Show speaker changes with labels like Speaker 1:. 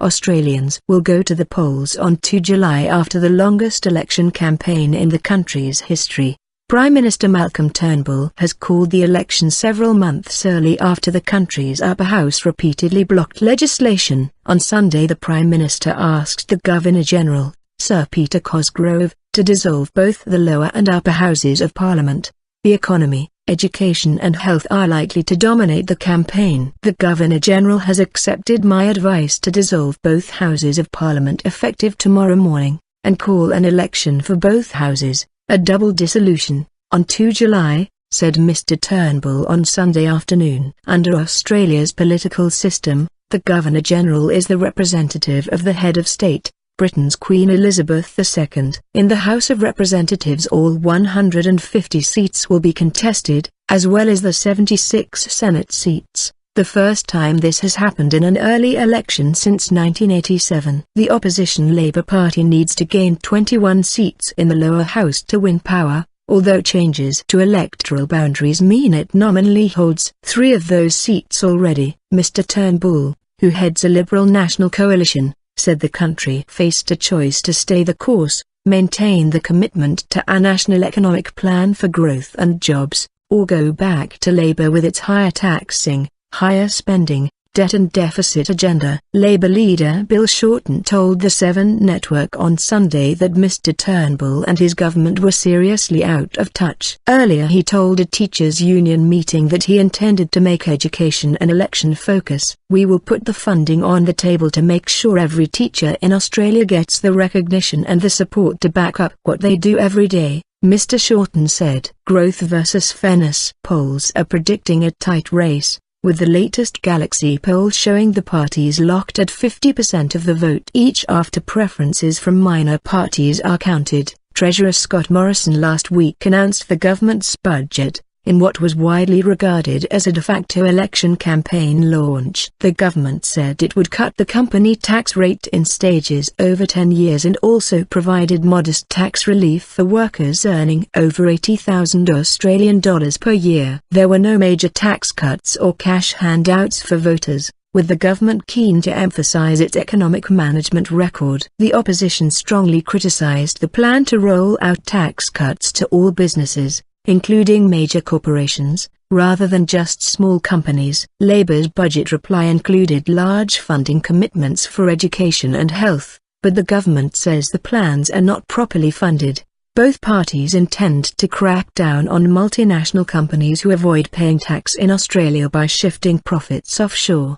Speaker 1: Australians will go to the polls on 2 July after the longest election campaign in the country's history. Prime Minister Malcolm Turnbull has called the election several months early after the country's upper house repeatedly blocked legislation. On Sunday, the Prime Minister asked the Governor-General, Sir Peter Cosgrove, to dissolve both the lower and upper houses of Parliament. The economy, education and health are likely to dominate the campaign. The Governor-General has accepted my advice to dissolve both houses of Parliament effective tomorrow morning, and call an election for both houses, a double dissolution, on 2 July, said Mr Turnbull on Sunday afternoon. Under Australia's political system, the Governor-General is the representative of the head of state, Britain's Queen Elizabeth II. In the House of Representatives, all 150 seats will be contested, as well as the 76 Senate seats, the first time this has happened in an early election since 1987. The opposition Labour Party needs to gain 21 seats in the lower house to win power, although changes to electoral boundaries mean it nominally holds 3 of those seats already. Mr Turnbull, who heads a Liberal National Coalition, said the country faced a choice to stay the course, maintain the commitment to a national economic plan for growth and jobs, or go back to Labour with its higher taxing, higher spending, debt and deficit agenda. Labour leader Bill Shorten told the 7 Network on Sunday that Mr Turnbull and his government were seriously out of touch. Earlier he told a teachers' union meeting that he intended to make education an election focus. We will put the funding on the table to make sure every teacher in Australia gets the recognition and the support to back up what they do every day, Mr Shorten said. Growth versus fairness. Polls are predicting a tight race, with the latest Galaxy poll showing the parties locked at 50% of the vote each after preferences from minor parties are counted. Treasurer Scott Morrison last week announced the government's budget, in what was widely regarded as a de facto election campaign launch. The government said it would cut the company tax rate in stages over 10 years and also provided modest tax relief for workers earning over $80,000 per year. There were no major tax cuts or cash handouts for voters, with the government keen to emphasize its economic management record. The opposition strongly criticized the plan to roll out tax cuts to all businesses, including major corporations, rather than just small companies. Labour's budget reply included large funding commitments for education and health, but the government says the plans are not properly funded. Both parties intend to crack down on multinational companies who avoid paying tax in Australia by shifting profits offshore.